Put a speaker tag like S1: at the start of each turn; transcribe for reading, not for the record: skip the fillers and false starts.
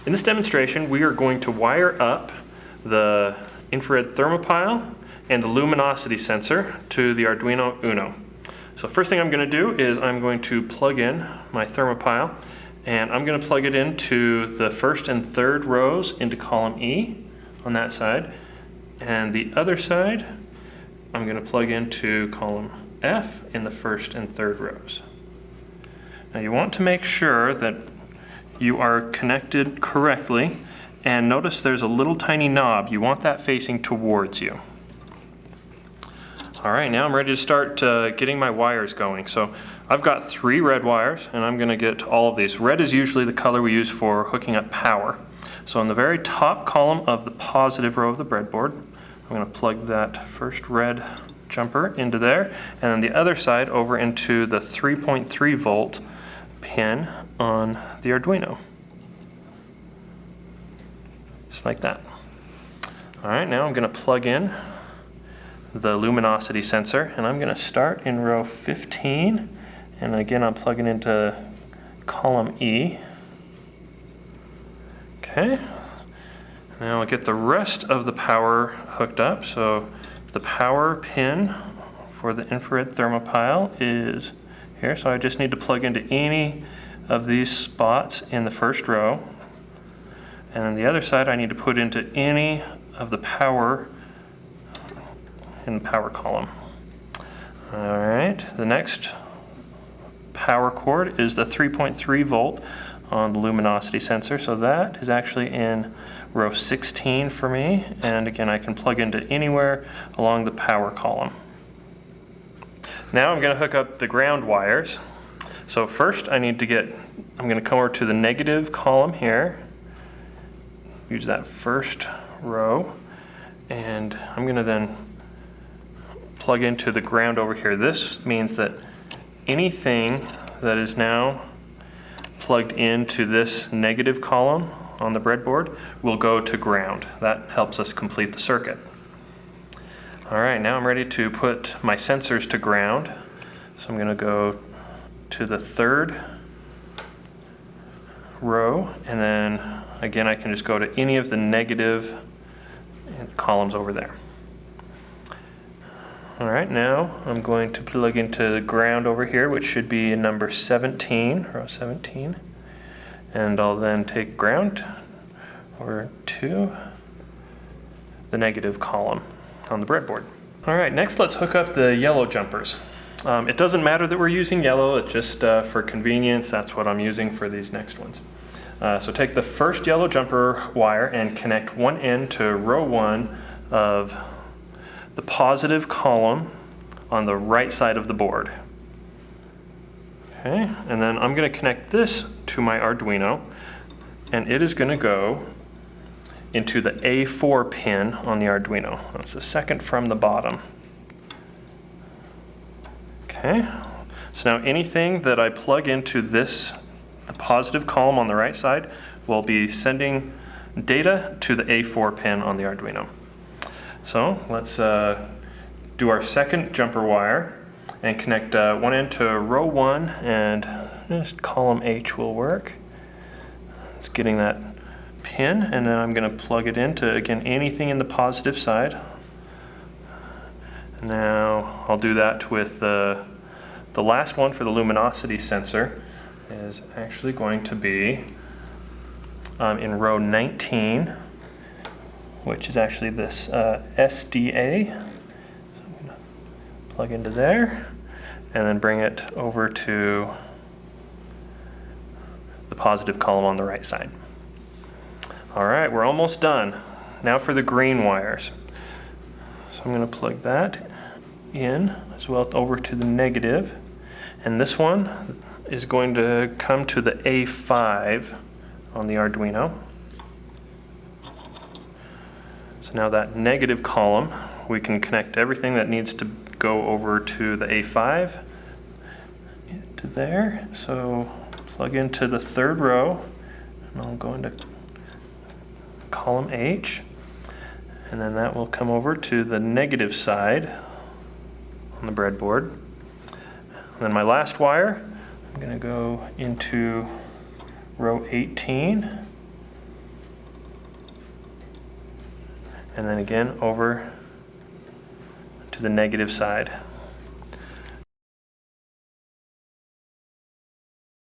S1: In this demonstration, we are going to wire up the infrared thermopile and the luminosity sensor to the Arduino Uno. So first thing I'm going to do is I'm going to plug in my thermopile, and I'm going to plug it into the first and third rows into column E on that side, and the other side I'm going to plug into column F in the first and third rows. Now you want to make sure that you are connected correctly, and notice there's a little tiny knob. You want that facing towards you. Alright, now I'm ready to start getting my wires going. So I've got 3 red wires, and I'm going to get all of these. Red is usually the color we use for hooking up power. So on the very top column of the positive row of the breadboard, I'm going to plug that first red jumper into there, and then the other side over into the 3.3 volt pin on the Arduino. Just like that. Alright, now I'm going to plug in the luminosity sensor, and I'm going to start in row 15, and again I'm plugging into column E. Okay, now I'll get the rest of the power hooked up. So the power pin for the infrared thermopile is here, so I just need to plug into any of these spots in the first row, and on the other side I need to put into any of the power in the power column. Alright, the next power cord is the 3.3 volt on the luminosity sensor, so that is actually in row 16 for me, and again I can plug into anywhere along the power column. Now I'm going to hook up the ground wires. So first I'm going to come over to the negative column here, use that first row, and I'm going to then plug into the ground over here. This means that anything that is now plugged into this negative column on the breadboard will go to ground. That helps us complete the circuit. Alright, now I'm ready to put my sensors to ground. So I'm going to go to the third row, and then again I can just go to any of the negative columns over there. Alright, now I'm going to plug into the ground over here, which should be number 17, row 17. And I'll then take ground over to the negative column on the breadboard. Alright, next let's hook up the yellow jumpers. It doesn't matter that we're using yellow, it's just for convenience, that's what I'm using for these next ones. So take the first yellow jumper wire and connect one end to row 1 of the positive column on the right side of the board. Okay, and then I'm going to connect this to my Arduino, and it is going to go into the A4 pin on the Arduino. That's the second from the bottom. Okay, so now anything that I plug into this, the positive column on the right side, will be sending data to the A4 pin on the Arduino. So let's do our second jumper wire and connect one end to row 1, and just column H will work. It's getting that pin, and then I'm going to plug it into, again, anything in the positive side. Now I'll do that with the last one for the luminosity sensor is actually going to be in row 19, which is actually this SDA. So I'm going to plug into there and then bring it over to the positive column on the right side. Alright, we're almost done. Now for the green wires. So I'm going to plug that in as well over to the negative, and this one is going to come to the A5 on the Arduino. So now that negative column, we can connect everything that needs to go over to the A5 to there. So plug into the third row, and I'll go into column H, and then that will come over to the negative side on the breadboard. And then my last wire, I'm going to go into row 18, and then again over to the negative side.